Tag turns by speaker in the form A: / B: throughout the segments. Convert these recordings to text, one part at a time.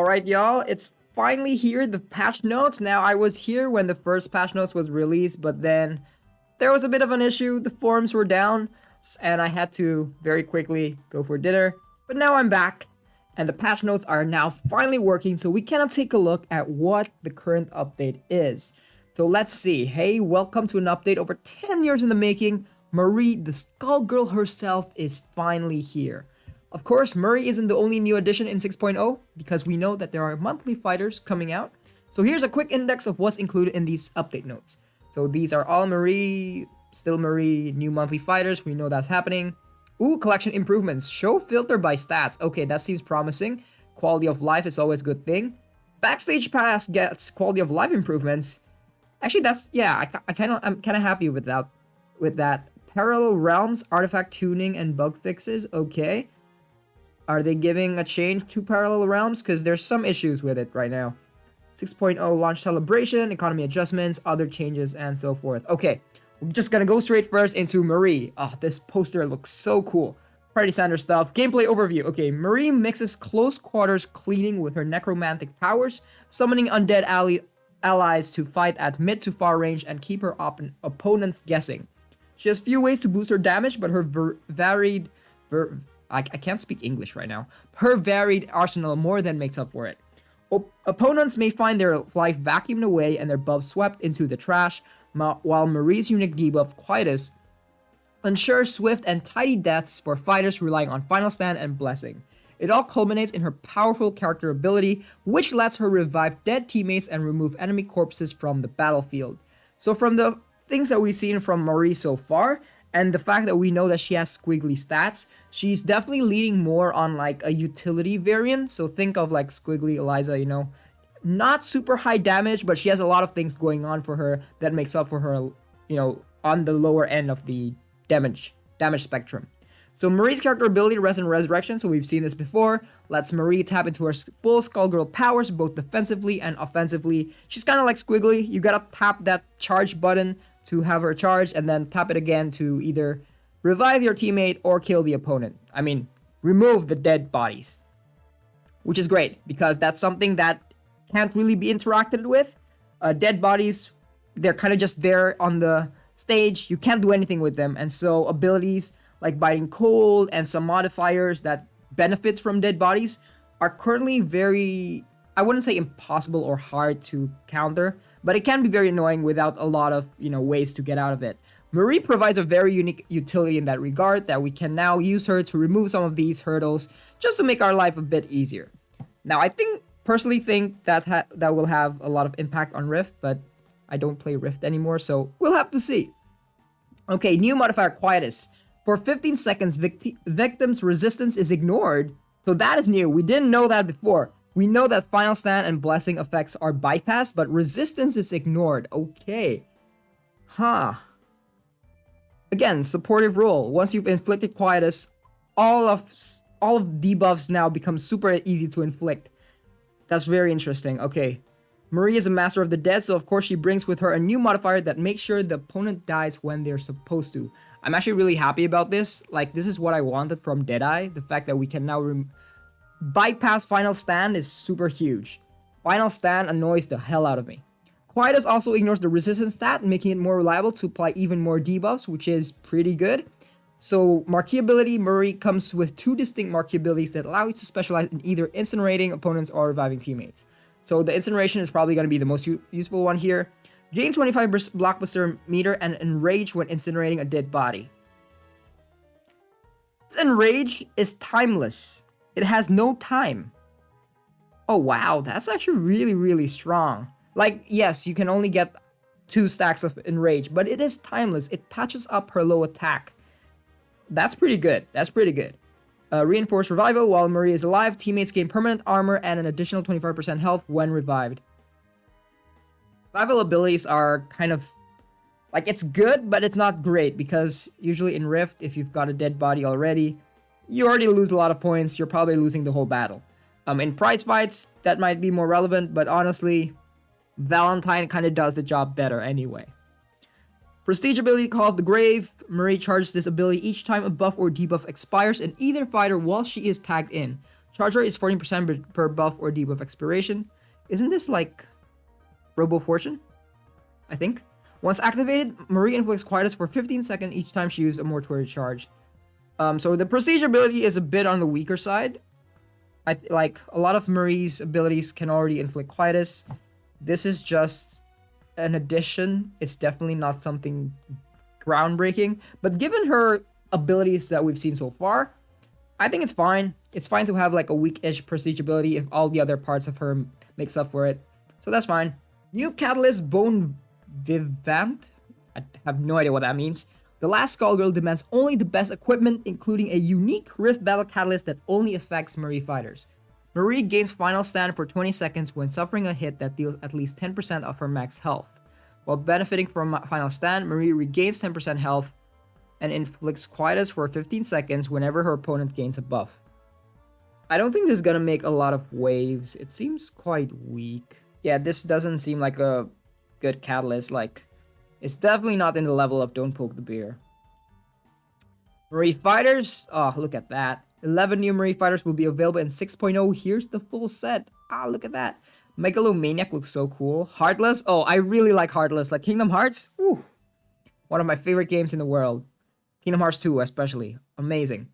A: Alright, y'all, it's finally here, the patch notes. Now, I was here when the first patch notes was released, but then there was a bit of an issue. The forums were down, and I had to very quickly go for dinner. But now I'm back, and the patch notes are now finally working, so we can take a look at what the current update is. So let's see. Hey, welcome to an update over 10 years in the making. Marie, the Skullgirl herself, is finally here. Of course, Marie isn't the only new addition in 6.0, because we know that there are monthly fighters coming out. So here's a quick index of what's included in these update notes. So these are all Marie, still Marie, new monthly fighters. We know that's happening. Ooh, collection improvements. Show filter by stats. Okay, that seems promising. Quality of life is always a good thing. Backstage pass gets quality of life improvements. Actually, that's, yeah, I'm kind of happy with that. Parallel realms, artifact tuning, and bug fixes. Okay. Are they giving a change to Parallel Realms? Because there's some issues with it right now. 6.0 launch celebration, economy adjustments, other changes, and so forth. Okay, we're just gonna go straight first into Marie. Oh, this poster looks so cool. Party standard stuff. Gameplay overview. Okay, Marie mixes close quarters cleaning with her necromantic powers, summoning undead allies to fight at mid to far range and keep her opponents guessing. She has few ways to boost her damage, but her I can't speak English right now. Her varied arsenal more than makes up for it. Opponents may find their life vacuumed away and their buffs swept into the trash, while Marie's unique debuff, Quietus, ensures swift and tidy deaths for fighters relying on Final Stand and Blessing. It all culminates in her powerful character ability, which lets her revive dead teammates and remove enemy corpses from the battlefield. So from the things that we've seen from Marie so far, and the fact that we know that she has squiggly stats, she's definitely leaning more on like a utility variant. So think of like squiggly Eliza, you know, not super high damage, but she has a lot of things going on for her that makes up for her, you know, on the lower end of the damage spectrum. So Marie's character ability rests in Resurrection, so we've seen this before, lets Marie tap into her full Skullgirl powers both defensively and offensively. She's kind of like squiggly. You gotta tap that charge button to have her charge, and then tap it again to either revive your teammate or kill the opponent. I mean, remove the dead bodies. Which is great, because that's something that can't really be interacted with. Dead bodies, they're kind of just there on the stage. You can't do anything with them, and so abilities like Biting Cold and some modifiers that benefits from dead bodies are currently very, I wouldn't say impossible or hard to counter, but it can be very annoying without a lot of, you know, ways to get out of it. Marie provides a very unique utility in that regard, that we can now use her to remove some of these hurdles just to make our life a bit easier. Now, I personally think that that will have a lot of impact on Rift, but I don't play Rift anymore, so we'll have to see. Okay, new modifier Quietus. For 15 seconds, victim's resistance is ignored. So that is new. We didn't know that before. We know that Final Stand and Blessing effects are bypassed, but resistance is ignored. Okay. Huh. Again, supportive role. Once you've inflicted Quietus, all of debuffs now become super easy to inflict. That's very interesting. Okay. Marie is a master of the dead, so of course she brings with her a new modifier that makes sure the opponent dies when they're supposed to. I'm actually really happy about this. Like, this is what I wanted from Deadeye. The fact that we can now bypass Final Stand is super huge. Final Stand annoys the hell out of me. Quietus also ignores the resistance stat, making it more reliable to apply even more debuffs, which is pretty good. So Marqueeability, Marie comes with two distinct Marqueeabilities that allow you to specialize in either incinerating opponents or reviving teammates. So the incineration is probably going to be the most useful one here. Gain 25 blockbuster meter and enrage when incinerating a dead body. This enrage is timeless. It has no time. Oh wow, that's actually really, really strong. Like, yes, you can only get 2 stacks of enrage, but it is timeless. It patches up her low attack. That's pretty good. That's pretty good. Reinforced revival. While Marie is alive, teammates gain permanent armor and an additional 25% health when revived. Revival abilities are kind of, like, it's good, but it's not great, because usually in Rift, if you've got a dead body already, you already lose a lot of points. You're probably losing the whole battle. In prize fights, that might be more relevant, but honestly, Valentine kind of does the job better anyway. Prestige ability called the Grave. Marie charges this ability each time a buff or debuff expires in either fighter while she is tagged in. Charge rate is 14% per buff or debuff expiration. Isn't this like Robo Fortune? I think. Once activated, Marie inflicts Quietus for 15 seconds each time she uses a mortuary charge. So the Prestige ability is a bit on the weaker side. Like a lot of Marie's abilities can already inflict Quietus. This is just an addition. It's definitely not something groundbreaking. But given her abilities that we've seen so far, I think it's fine. It's fine to have like a weak-ish Prestige ability if all the other parts of her makes up for it. So that's fine. New Catalyst Bone Vivant. I have no idea what that means. The last Skullgirl demands only the best equipment, including a unique Rift Battle Catalyst that only affects Marie fighters. Marie gains Final Stand for 20 seconds when suffering a hit that deals at least 10% of her max health. While benefiting from Final Stand, Marie regains 10% health and inflicts Quietus for 15 seconds whenever her opponent gains a buff. I don't think this is gonna make a lot of waves. It seems quite weak. Yeah, this doesn't seem like a good catalyst. Like, it's definitely not in the level of Don't Poke the Bear. Marie Fighters. Oh, look at that. 11 new Marie Fighters will be available in 6.0. Here's the full set. Ah, look at that. Megalomaniac looks so cool. Heartless. Oh, I really like Heartless. Like Kingdom Hearts. Ooh. One of my favorite games in the world. Kingdom Hearts 2 especially. Amazing.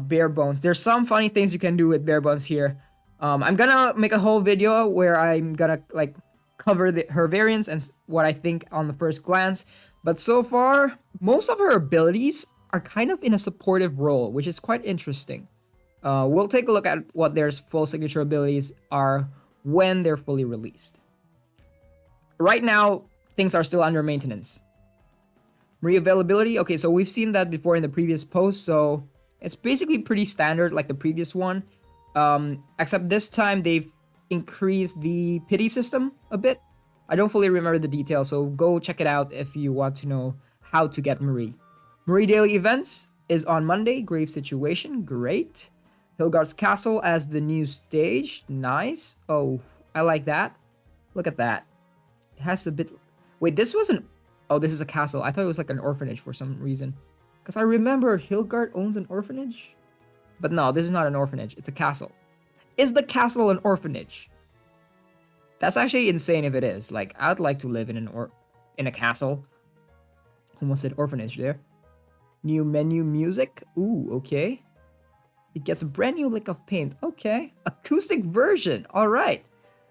A: Bare Bones. There's some funny things you can do with Bare Bones here. I'm gonna make a whole video where I'm gonna like cover her variants and what I think on the first glance. But so far, most of her abilities are kind of in a supportive role, which is quite interesting. We'll take a look at what their full signature abilities are when they're fully released. Right now, things are still under maintenance. Reavailability. Okay, so we've seen that before in the previous post, so it's basically pretty standard like the previous one. Except this time they've increased the pity system a bit. I don't fully remember the details, so go check it out if you want to know how to get Marie. Marie Daily Events is on Monday. Grave Situation, great. Hilgard's Castle as the new stage, nice. Oh, I like that. Look at that. It has a bit... Wait, this wasn't... Oh, this is a castle. I thought it was like an orphanage for some reason. Because I remember Hilgard owns an orphanage. But no, this is not an orphanage. It's a castle. Is the castle an orphanage? That's actually insane if it is. Like, I'd like to live in a castle. Almost said orphanage there. New menu music. Ooh, okay. It gets a brand new lick of paint. Okay. Acoustic version. All right.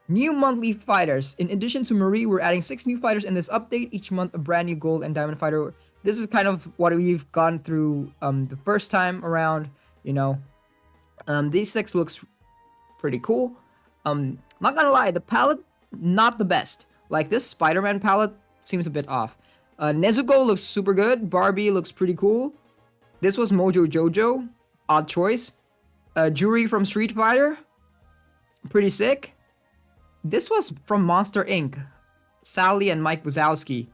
A: New monthly fighters. In addition to Marie, we're adding 6 new fighters in this update. Each month, a brand new gold and diamond fighter. This is kind of what we've gone through the first time around, you know. These 6 looks pretty cool. Not gonna lie, the palette, not the best. Like, this Spider-Man palette seems a bit off. Nezuko looks super good. Barbie looks pretty cool. This was Mojo Jojo. Odd choice. Juri from Street Fighter. Pretty sick. This was from Monster Inc. Sally and Mike Wazowski.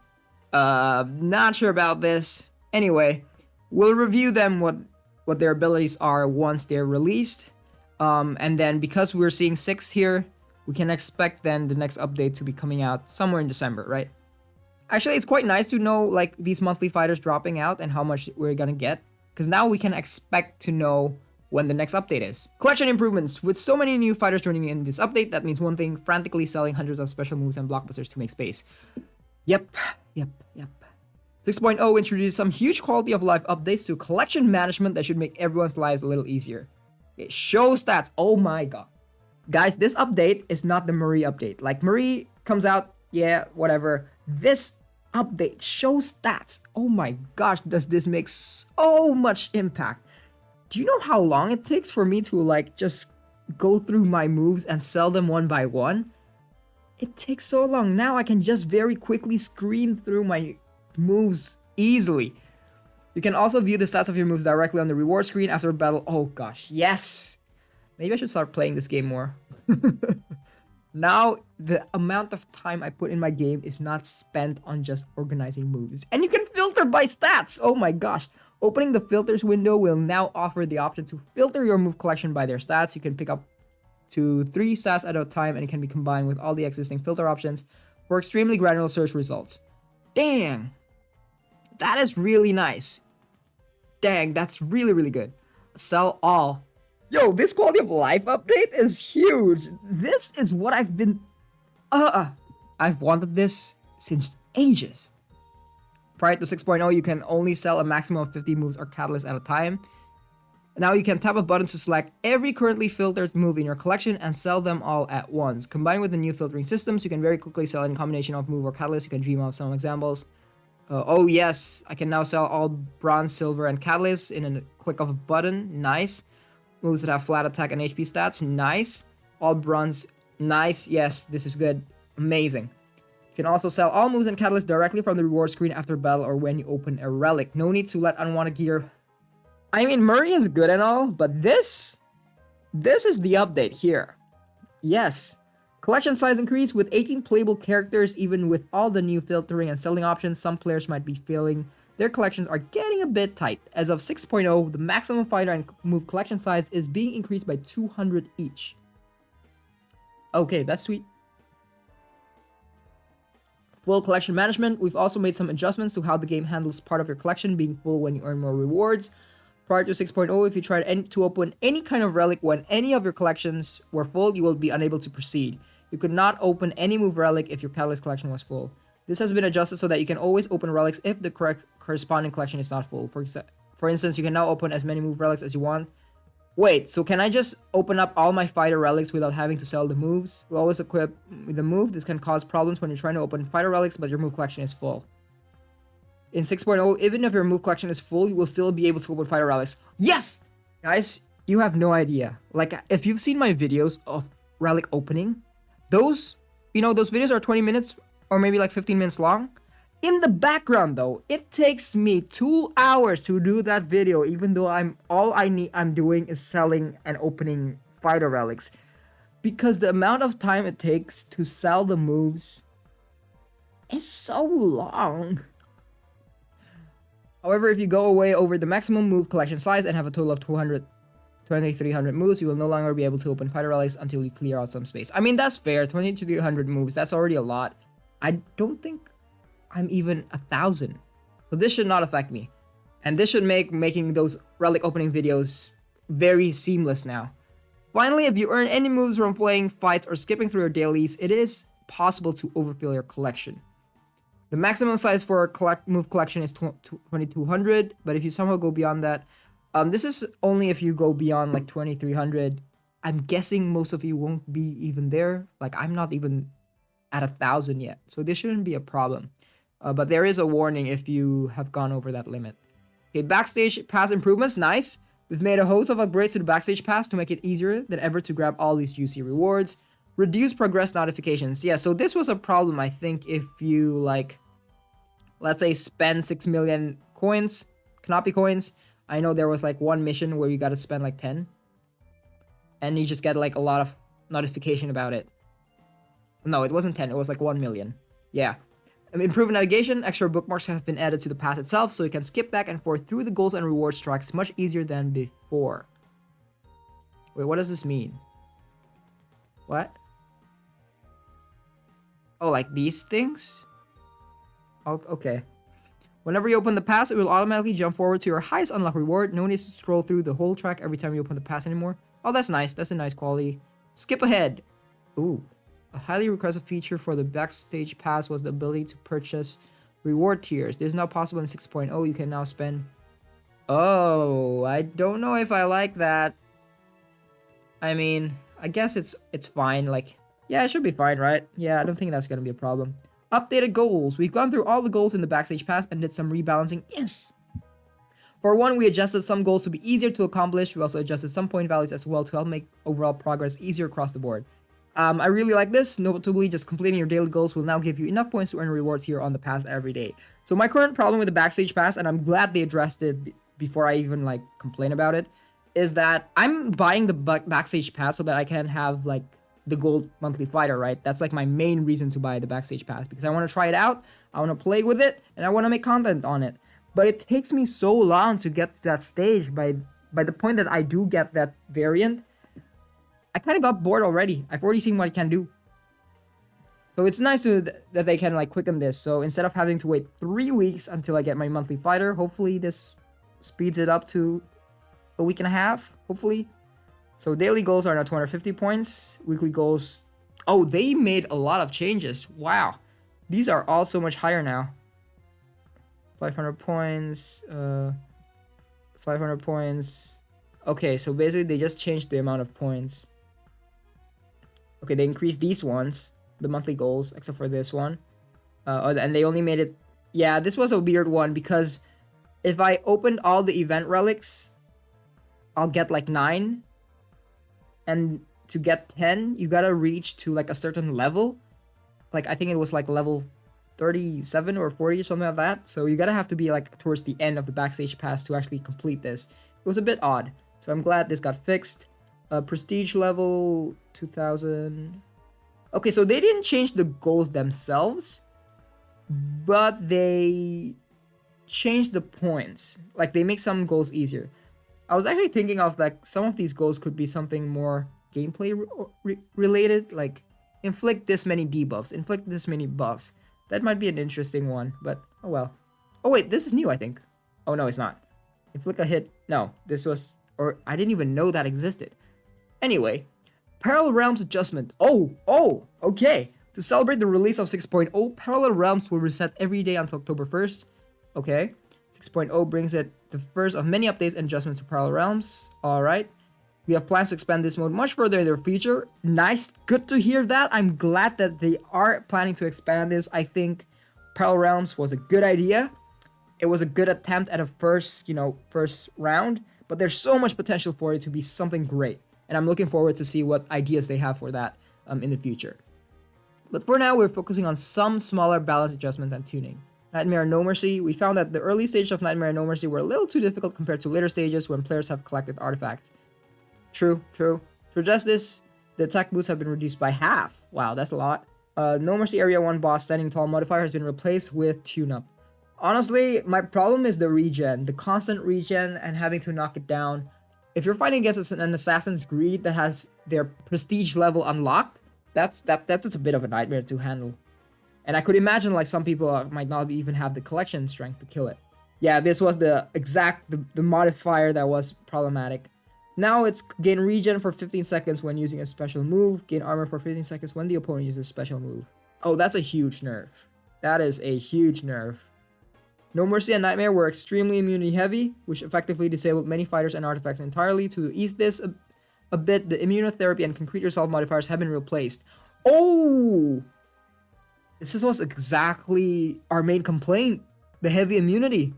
A: Not sure about this. Anyway, we'll review them what their abilities are once they're released. And then because we're seeing 6 here, we can expect then the next update to be coming out somewhere in December, right? Actually, it's quite nice to know like these monthly fighters dropping out and how much we're gonna get. Because now we can expect to know when the next update is. Collection improvements. With so many new fighters joining in this update, that means one thing: frantically selling hundreds of special moves and blockbusters to make space. Yep. 6.0 introduced some huge quality of life updates to collection management that should make everyone's lives a little easier. It shows stats. Oh my god. Guys, this update is not the Marie update. Like, Marie comes out, yeah, whatever. This update shows stats. Oh my gosh, does this make so much impact. Do you know how long it takes for me to like just go through my moves and sell them one by one? It takes so long. Now I can just very quickly screen through my moves easily. You can also view the stats of your moves directly on the reward screen after a battle. Oh gosh, yes! Maybe I should start playing this game more. Now, the amount of time I put in my game is not spent on just organizing moves. And you can filter by stats! Oh my gosh. Opening the filters window will now offer the option to filter your move collection by their stats. You can pick up to 3 stats at a time, and it can be combined with all the existing filter options for extremely granular search results. Dang! That is really nice. Dang, that's really, really good. Sell all. Yo, this quality of life update is huge. This is what I've been... I've wanted this since ages. Prior to 6.0, you can only sell a maximum of 50 moves or catalysts at a time. Now you can tap a button to select every currently filtered move in your collection and sell them all at once. Combined with the new filtering systems, you can very quickly sell any combination of move or catalyst. You can dream of some examples. Oh yes, I can now sell all bronze, silver, and catalysts in a click of a button. Nice. Moves that have flat attack and HP stats. Nice. All bronze. Nice. Yes, this is good. Amazing. You can also sell all moves and catalysts directly from the reward screen after battle or when you open a relic. No need to let unwanted gear... I mean, Murray is good and all, but this is the update here. Yes. Collection size increase with 18 playable characters. Even with all the new filtering and selling options, some players might be feeling their collections are getting a bit tight. As of 6.0, the maximum fighter and move collection size is being increased by 200 each. Okay, that's sweet. Full collection management. We've also made some adjustments to how the game handles part of your collection being full when you earn more rewards. Prior to 6.0, if you tried to open any kind of relic when any of your collections were full, you will be unable to proceed. You could not open any move relic if your catalyst collection was full. This has been adjusted so that you can always open relics if the corresponding collection is not full. For instance, you can now open as many move relics as you want. Wait, so can I just open up all my fighter relics without having to sell the moves? You always equip with the move. This can cause problems when you're trying to open fighter relics, but your move collection is full. In 6.0, even if your move collection is full, you will still be able to open fighter relics. Yes! Guys, you have no idea. Like, if you've seen my videos of relic opening, those videos are 20 minutes or maybe like 15 minutes long. In the background, though, it takes me 2 hours to do that video, even though I'm doing is selling and opening fighter relics. Because the amount of time it takes to sell the moves is so long. However, if you go away over the maximum move collection size and have a total of 2,300 moves, you will no longer be able to open fighter relics until you clear out some space. I mean, that's fair. 2,300 moves, that's already a lot. I don't think I'm even 1,000. So this should not affect me. And this should make making those relic opening videos very seamless now. Finally, if you earn any moves from playing fights or skipping through your dailies, it is possible to overfill your collection. The maximum size for a move collection is 2,200, but if you somehow go beyond that, this is only if you go beyond like 2,300. I'm guessing most of you won't be even there. Like, I'm not even at 1,000 yet, so this shouldn't be a problem. But there is a warning if you have gone over that limit. Okay, Backstage Pass improvements, nice. We've made a host of upgrades to the Backstage Pass to make it easier than ever to grab all these juicy rewards. Reduce progress notifications. Yeah, so this was a problem, I think, if you, like, let's say spend 6 million coins, Knappy coins. I know there was, like, one mission where you gotta spend, like, 10. And you just get, like, a lot of notification about it. No, it wasn't 10, it was, like, 1 million. Yeah. Improved navigation, extra bookmarks have been added to the pass itself, so you can skip back and forth through the goals and rewards tracks much easier than before. Wait, what does this mean? What? Oh, like these things? Oh, okay. Whenever you open the pass, it will automatically jump forward to your highest unlock reward. No need to scroll through the whole track every time you open the pass anymore. Oh, that's nice. That's a nice quality. Skip ahead. Ooh. A highly requested feature for the Backstage Pass was the ability to purchase reward tiers. This is now possible in 6.0. You can now spend... Oh, I don't know if I like that. I mean, I guess it's fine. Like, yeah, it should be fine, right? Yeah, I don't think that's gonna be a problem. Updated goals. We've gone through all the goals in the Backstage Pass and did some rebalancing. Yes! For one, we adjusted some goals to be easier to accomplish. We also adjusted some point values as well to help make overall progress easier across the board. I really like this. Notably, just completing your daily goals will now give you enough points to earn rewards here on the pass every day. So my current problem with the Backstage Pass, and I'm glad they addressed it before I even like complain about it, is that I'm buying the Backstage Pass so that I can have like the gold monthly fighter, right? That's like my main reason to buy the Backstage Pass, because I want to try it out, I want to play with it, and I want to make content on it. But it takes me so long to get to that stage. By the point that I do get that variant, I kind of got bored already. I've already seen what it can do. So it's nice that they can like quicken this. So instead of having to wait 3 weeks until I get my monthly fighter, hopefully this speeds it up to a week and a half, hopefully. So daily goals are now 250 points. Weekly goals... Oh, they made a lot of changes. Wow. These are all so much higher now. 500 points. 500 points. Okay, so basically they just changed the amount of points. Okay, they increased these ones. The monthly goals, except for this one. And they only made it... Yeah, this was a weird one because if I opened all the event relics, I'll get like 9. And to get 10, you gotta reach to like a certain level. Like I think it was like level 37 or 40 or something like that. So you gotta have to be like towards the end of the Backstage pass to actually complete this. It was a bit odd. So I'm glad this got fixed. Prestige level 2000. Okay, so they didn't change the goals themselves, but they changed the points. Like they make some goals easier. I was actually thinking of like some of these goals could be something more gameplay related, like inflict this many debuffs, inflict this many buffs. That might be an interesting one, but oh well. Oh wait, this is new, I think. Oh no, it's not. Inflict a hit. No, this was, or I didn't even know that existed. Anyway, Parallel Realms adjustment. Oh, okay. To celebrate the release of 6.0, Parallel Realms will reset every day until October 1st. Okay. 6.0 brings it the first of many updates and adjustments to Parallel Realms. Alright. We have plans to expand this mode much further in the future. Nice. Good to hear that. I'm glad that they are planning to expand this. I think Parallel Realms was a good idea. It was a good attempt at a first round. But there's so much potential for it to be something great. And I'm looking forward to see what ideas they have for that in the future. But for now, we're focusing on some smaller balance adjustments and tuning. Nightmare and No Mercy. We found that the early stages of Nightmare and No Mercy were a little too difficult compared to later stages when players have collected artifacts. True. To address this, the attack boosts have been reduced by half. Wow, that's a lot. No Mercy Area 1 boss Standing Tall modifier has been replaced with Tune-Up. Honestly, my problem is the regen. The constant regen and having to knock it down. If you're fighting against an Assassin's Greed that has their prestige level unlocked, that's a bit of a nightmare to handle. And I could imagine like some people might not even have the collection strength to kill it. Yeah, this was the modifier that was problematic. Now it's gain regen for 15 seconds when using a special move, gain armor for 15 seconds when the opponent uses a special move. Oh, that's a huge nerf. That is a huge nerf. No Mercy and Nightmare were extremely immunity heavy, which effectively disabled many fighters and artifacts entirely. To ease this a bit, the immunotherapy and concrete resolve modifiers have been replaced. Oh! This was exactly our main complaint. The heavy immunity.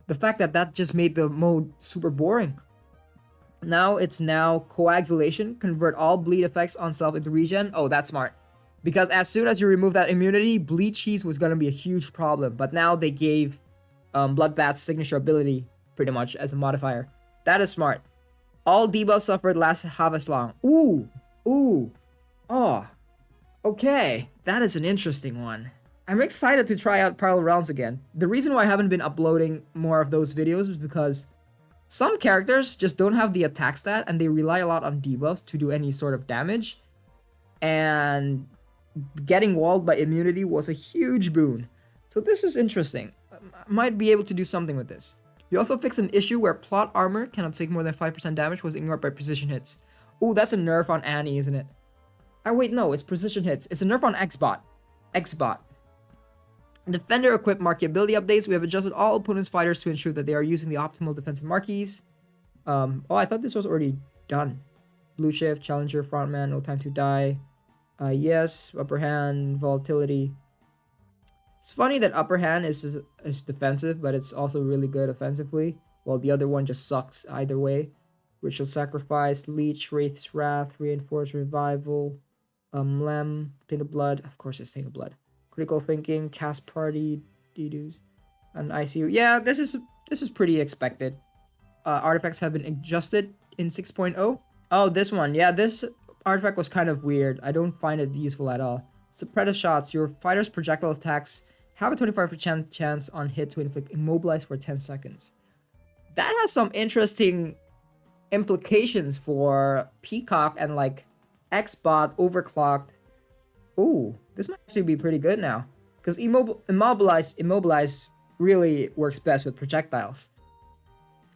A: The fact that just made the mode super boring. Now it's coagulation. Convert all bleed effects on self into regen. Oh, that's smart. Because as soon as you remove that immunity, bleed cheese was going to be a huge problem. But now they gave Bloodbath's signature ability pretty much as a modifier. That is smart. All debuffs suffered last half as long. Ooh. Oh. Okay. That is an interesting one. I'm excited to try out Parallel Realms again. The reason why I haven't been uploading more of those videos is because some characters just don't have the attack stat and they rely a lot on debuffs to do any sort of damage. And getting walled by immunity was a huge boon. So this is interesting. I might be able to do something with this. We also fixed an issue where plot armor cannot take more than 5% damage was ignored by precision hits. Ooh, that's a nerf on Annie, isn't it? Oh wait, no, it's precision hits. It's a nerf on Xbot. Defender equipped Marqueeability updates. We have adjusted all opponents' fighters to ensure that they are using the optimal defensive marquees. Oh, I thought this was already done. Blue shift, challenger, frontman, no time to die. Yes, upper hand, volatility. It's funny that upper hand is defensive, but it's also really good offensively, while the other one just sucks either way. Ritual Sacrifice, Leech, Wraith's Wrath, Reinforced Revival, Lem, Taint of Blood. Of course it's Taint of Blood. Critical Thinking, Cast Party, Deduce, and ICU. Yeah, this is pretty expected. Artifacts have been adjusted in 6.0. Oh, this one. Yeah, this artifact was kind of weird. I don't find it useful at all. Suppressive shots. Your fighter's projectile attacks have a 25% chance on hit to inflict immobilize for 10 seconds. That has some interesting implications for Peacock and like Xbot overclocked. Ooh, this might actually be pretty good now. Because immobilize really works best with projectiles.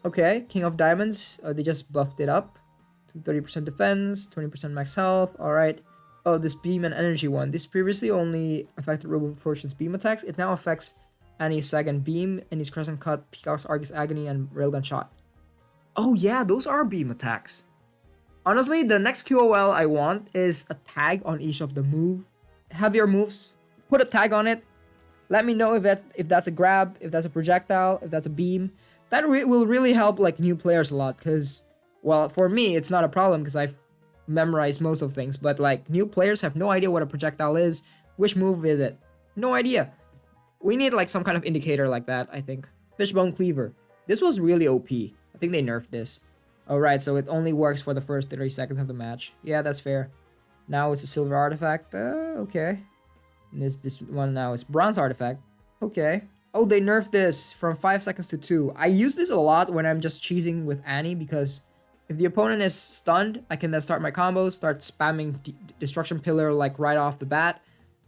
A: Okay, King of Diamonds. They just buffed it up 30% defense, 20% max health. Alright. Oh, this beam and energy one. This previously only affected Robo Fortune's beam attacks. It now affects Annie's second beam, Annie's crescent cut, Peacock's Argus Agony, and Railgun Shot. Oh yeah, those are beam attacks. Honestly, the next QOL I want is a tag on each of the heavier moves. Put a tag on it. Let me know if that's a grab, if that's a projectile, if that's a beam. That will really help like new players a lot, because, well, for me, it's not a problem because I've memorized most of things, but like new players have no idea what a projectile is. Which move is it? No idea. We need like some kind of indicator like that, I think. Fishbone Cleaver. This was really OP. I think they nerfed this. Alright, so it only works for the first 30 seconds of the match. Yeah, that's fair. Now it's a silver artifact. Okay. And this one now is bronze artifact. Okay. Oh, they nerfed this from 5 seconds to 2. I use this a lot when I'm just cheesing with Annie, because if the opponent is stunned, I can then start my combos, start spamming Destruction Pillar like right off the bat,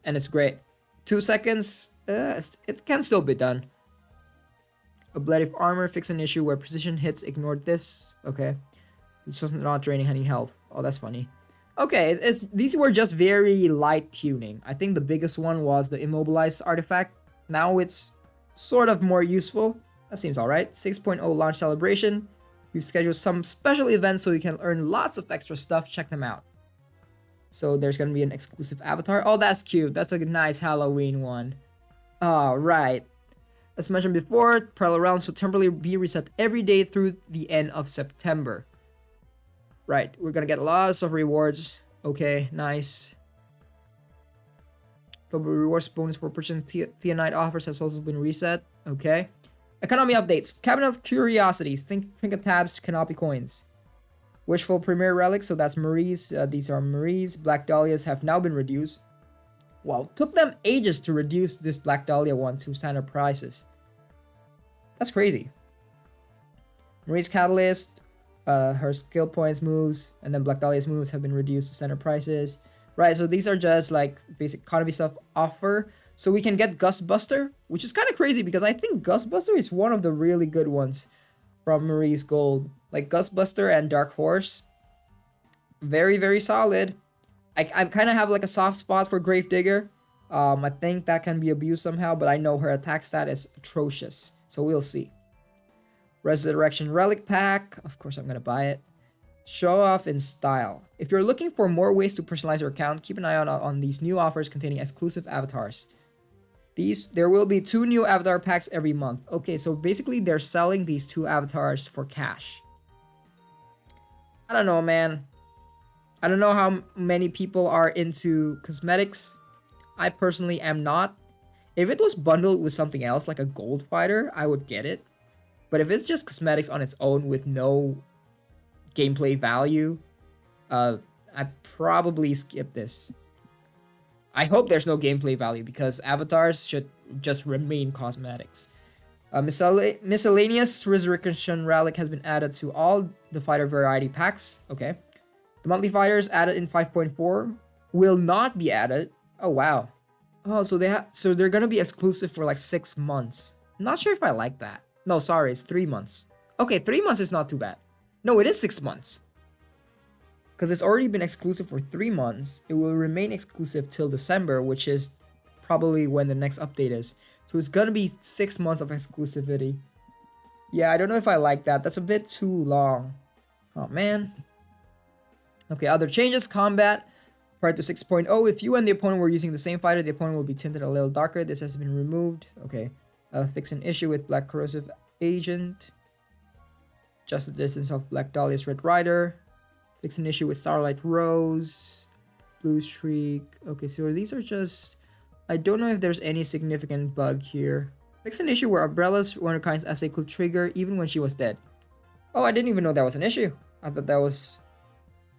A: and it's great. 2 seconds, it can still be done. Ablative Armor, fix an issue where precision hits ignored this. Okay. It's just not draining any health. Oh, that's funny. Okay, these were just very light tuning. I think the biggest one was the Immobilized artifact. Now it's sort of more useful. That seems alright. 6.0 launch celebration. We've scheduled some special events so you can earn lots of extra stuff. Check them out. So there's going to be an exclusive avatar. Oh, that's cute. That's a nice Halloween one. Alright. As mentioned before, Parallel Realms will temporarily be reset every day through the end of September. Right, we're going to get lots of rewards. Okay, nice. Global rewards bonus for purchasing Theonite offers has also been reset. Okay. Economy updates. Cabinet of Curiosities. Think of tabs, Canopy coins. Wishful Premier Relic. So that's Marie's. These are Marie's. Black Dahlias have now been reduced. Wow. Took them ages to reduce this Black Dahlia one to standard prices. That's crazy. Marie's Catalyst. Her skill points moves. And then Black Dahlia's moves have been reduced to standard prices. Right. So these are just like basic economy stuff offer. So we can get Gustbuster, which is kind of crazy because I think Gustbuster is one of the really good ones from Marie's Gold. Like Gustbuster and Dark Horse. Very, very solid. I kind of have like a soft spot for Gravedigger. I think that can be abused somehow, but I know her attack stat is atrocious. So we'll see. Resurrection Relic Pack. Of course, I'm going to buy it. Show off in style. If you're looking for more ways to personalize your account, keep an eye out on these new offers containing exclusive avatars. There will be 2 new avatar packs every month. Okay, so basically they're selling these 2 avatars for cash. I don't know, man. I don't know how many people are into cosmetics. I personally am not. If it was bundled with something else, like a gold fighter, I would get it. But if it's just cosmetics on its own with no gameplay value, I probably skip this. I hope there's no gameplay value because avatars should just remain cosmetics. Miscellaneous Resurrection Relic has been added to all the fighter variety packs. Okay. The monthly fighters added in 5.4 will not be added. Oh wow. Oh, so they're gonna be exclusive for like 6 months. I'm not sure if I like that. No, sorry, it's 3 months. Okay, 3 months is not too bad. No, it is 6 months. Because it's already been exclusive for 3 months. It will remain exclusive till December, which is probably when the next update is. So it's gonna be 6 months of exclusivity. Yeah, I don't know if I like that. That's a bit too long. Oh, man. Okay, other changes. Combat. Prior to 6.0, if you and the opponent were using the same fighter, the opponent will be tinted a little darker. This has been removed. Okay. Fix an issue with Black Corrosive Agent. Adjust the distance of Black Dahlia's Red Rider. Fix an issue with Starlight Rose. Blue Streak. Okay, so these are just... I don't know if there's any significant bug here. Fix an issue where Umbrella's one of kind's essay could trigger even when she was dead. Oh, I didn't even know that was an issue. I thought that was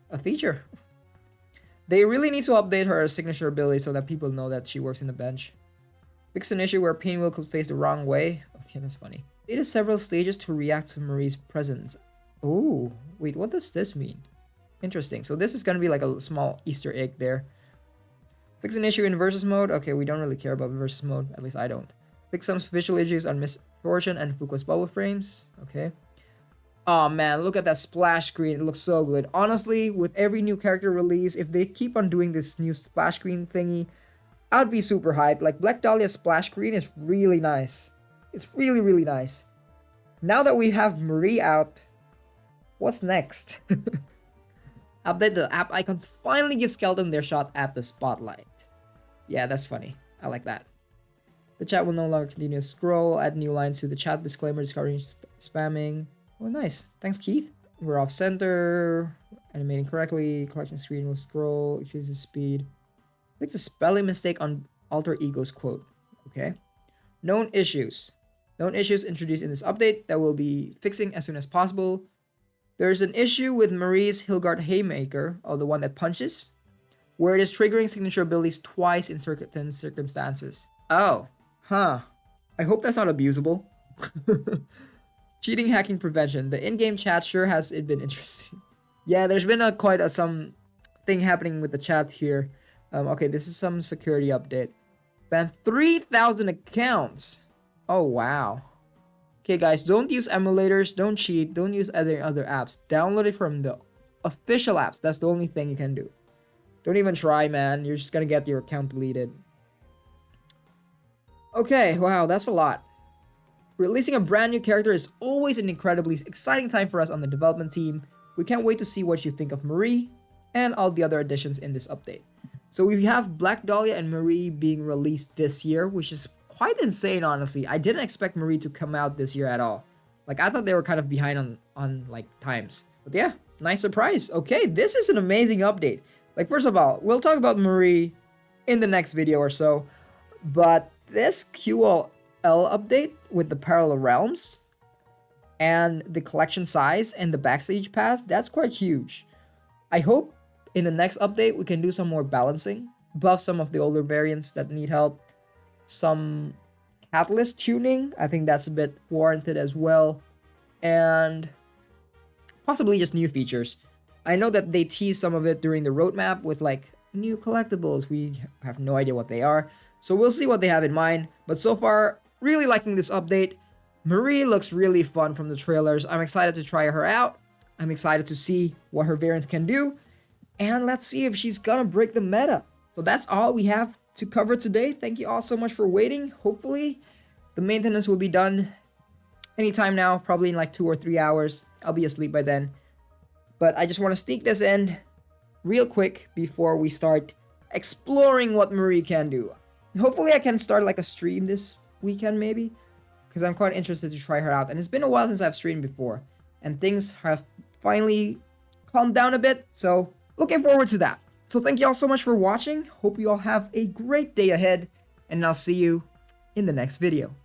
A: a feature. They really need to update her signature ability so that people know that she works in the bench. Fix an issue where Pinwheel could face the wrong way. Okay, that's funny. They did several stages to react to Marie's presence. Oh, wait, what does this mean? Interesting. So this is going to be like a small Easter egg there. Fix an issue in versus mode. Okay, we don't really care about versus mode. At least I don't. Fix some visual issues on Misfortune and Fuqua's bubble frames. Okay. Oh man, look at that splash screen. It looks so good. Honestly, with every new character release, if they keep on doing this new splash screen thingy, I'd be super hyped. Like Black Dahlia's splash screen is really nice. It's really, really nice. Now that we have Marie out, what's next? Update the app icons finally give Skeleton their shot at the spotlight. Yeah, that's funny. I like that. The chat will no longer continue to scroll, add new lines to the chat disclaimer, discouraging spamming. Oh, nice. Thanks, Keith. We're off center, animating correctly, collection screen will scroll, increases speed. Fix a spelling mistake on Alter Ego's quote. Okay. Known issues. Known issues introduced in this update that we'll be fixing as soon as possible. There's an issue with Marie's Hilgard Haymaker, or the one that punches, where it is triggering signature abilities twice in certain circumstances. Oh, huh. I hope that's not abusable. Cheating hacking prevention. The in-game chat sure has it been interesting. Yeah, there's been some thing happening with the chat here. Okay, this is some security update. Ban 3,000 accounts. Oh, wow. Okay, guys, don't use emulators, don't cheat, don't use other apps. Download it from the official apps. That's the only thing you can do. Don't even try, man. You're just gonna get your account deleted. Okay, wow, that's a lot. Releasing a brand new character is always an incredibly exciting time for us on the development team. We can't wait to see what you think of Marie and all the other additions in this update. So we have Black Dahlia and Marie being released this year, which is quite insane, honestly. I didn't expect Marie to come out this year at all. Like, I thought they were kind of behind on like times. But yeah, nice surprise. Okay, this is an amazing update. Like, first of all, we'll talk about Marie in the next video or so. But this QOL update with the parallel realms and the collection size and the backstage pass, that's quite huge. I hope in the next update we can do some more balancing, buff some of the older variants that need help, some catalyst tuning, I think that's a bit warranted as well, and possibly just new features. I know that they teased some of it during the roadmap with like new collectibles. We have no idea what they are, so we'll see what they have in mind. But so far, really liking this update. Marie looks really fun from the trailers. I'm excited to try her out. I'm excited to see what her variants can do. And let's see if she's gonna break the meta. So that's all we have to cover today. Thank you all so much for waiting. Hopefully, the maintenance will be done anytime now, probably in like 2 or 3 hours. I'll be asleep by then. But I just want to sneak this in real quick before we start exploring what Marie can do. Hopefully, I can start like a stream this weekend maybe, because I'm quite interested to try her out. And it's been a while since I've streamed before, and things have finally calmed down a bit. So looking forward to that. So thank you all so much for watching. Hope you all have a great day ahead, and I'll see you in the next video.